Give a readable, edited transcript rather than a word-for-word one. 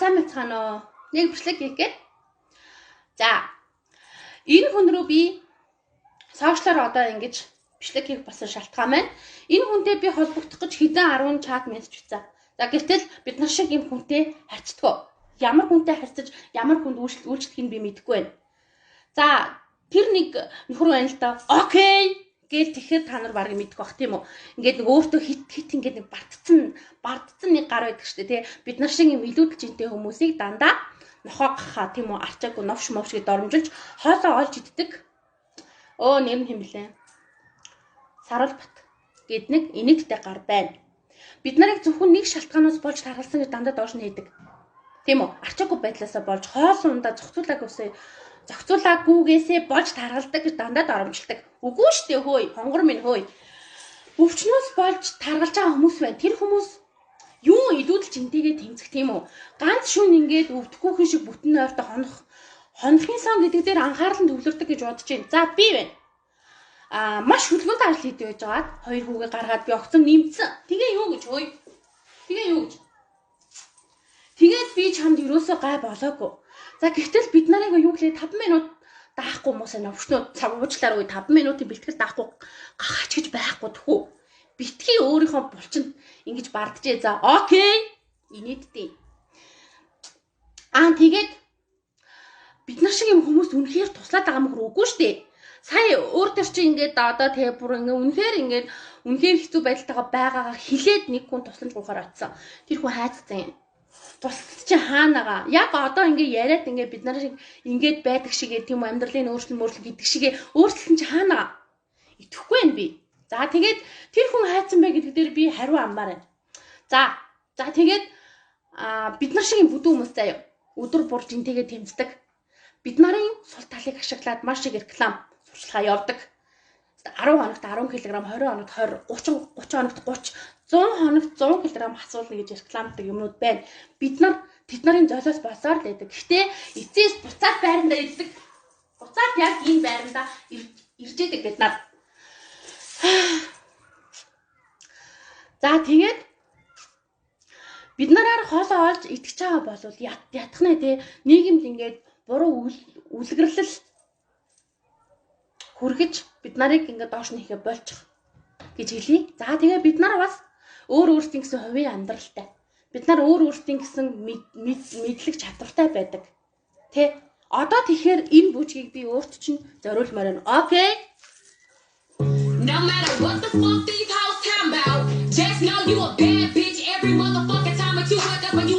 сайн мэцгаана уу? Нэг бичлэг хийгээ. За. Энэ хүн рүү би сошиалаар одоо ингэж бичлэг хийх болсон шалтгаан байна. Энэ хүнтэй би холбогдох гэж хэдэн 10 чат мессеж бичсэн. За гэтэл бид нар шиг юм хүнтэй харьцдаг. Ямар хүнтэй харьцаж, ямар хүнд үйлчлэхийг би мэдэхгүй байна. За, тэр нэг нөхөр байна л да. Окей гэл тэгэхэд та нар баг мэдэх бах тийм үү. Ингээд нэг өөртөө хит ингээд нэг бардцсан нэг гар байдаг штэ тий. Бид нар шиг юм илүүдэл жинтэй хүмүүсийг дандаа нохоогохаа тийм үү арчаагүй новш мовш гэж доромжилж хоолоо олж иддэг. Нэр нь хэм блэ? Саруулбат гэд нэг инээдтэй гар байна. Бид нарыг зөвхөн нэг шалтгаанаас болж таргалсан гэж дандаа доош нь хийдэг. Тийм үү? Арчаагүй байдлаасаа болж хоол ундаа зохицуулаагүйгээсээ болж таргалдаг гэж дандаа доромжилдаг. Үгүй шүү дээ хөөе, хонгор минь хөөе. Өвчнөөс болж таргалж байгаа хүмүүс байна. Тэр хүмүүс юу илүүдэл жинтэйгээ тэмцэх тийм үү? Ганц шүн ингээд өвдөхгүйхэн шиг бүтэн нойртой хонохын сон гэдэг дээр анхаарал нь төвлөрдөг гэж бодож байна. За би байна. Маш хөлгөнд ажил хийдэг байж байгаад хоёр хүүгээ гаргаад би огцом нэмсэн. Тэгээ юу гэж хөөе? Тэгээд би чамд юусоо гай болоогүй. За гэтэл бид нарыг юу гэлээ 5 минут даахгүй муусаа навчнууд цаг уучлаар үе 5 минутын бэлтгэл даахгүй гахаач гэж байхгүй тхүү. Битгий өөрийнхөө булчинд ингэж барджээ. За окей. Инээдтэй. Тэгээд бид нар шиг юм хүмүүст үнэхээр туслаад байгаа мөр үгүй шүү дээ. Сая өөр төр чи ингээд одоо тэгээ бүр үнэхээр хэцүү байдалтайгаа байгаагаа хилээд нэг хүн тусламж гуйхаар очсон. Тэр хүн хайцсан юм. Тусалт чи хаанаага. Яг одоо ингээ яриад ингээ бид нар шиг ингээд байдаг шигээ тийм амьдралын өөрчлөлт гэдэг шигээ өөрчлөлт чи хаанаага. Итгэхгүй байна би. За тэгээд тэр хүн хайцсан бай гэдэг дээр би хариу аммаар байна. За тэгээд бид нар шиг юм бүдүүн хүмүүс заяа. Өдөр бүр жинтэйгээ тэмцдэг. Бид нарын сул талыг ашиглаад маш их реклам сурчлагаа явдаг. 10 хоногт 10 кг, 20 хоногт 20, 30 хоногт 30, 100 хоногт 100 кг асуулна гэж рекламдаг юмнууд байна. Бид нар тэд нарын золиос болсоор л байдаг. Гэхдээ эцээс буцаад байранда ирдэг. Буцаад яг энэ байранда ирж идэг бид нар. За тэгээд бид нараар хоолоо олж итгэж байгаа бол ятах нэ тий нийгэмд ингээд буруу үлгэрлэл хүргэж бид нарыг ингээд доош нь хийхэ болчих гэж хэлье. За тэгээ бид нар бас өөрсдийн гэсэн хувийн амьдралтай. Бид нар өөрсдийн гэсэн мэдлэг чадвартай байдаг. Тэ? Одоо тэгэхээр энэ бүжгийг би өөрт чинь зориулмаар байна. Окей. No matter what the fuck these hoes talking about, just know you a bad bitch every motherfucking time that you wake up.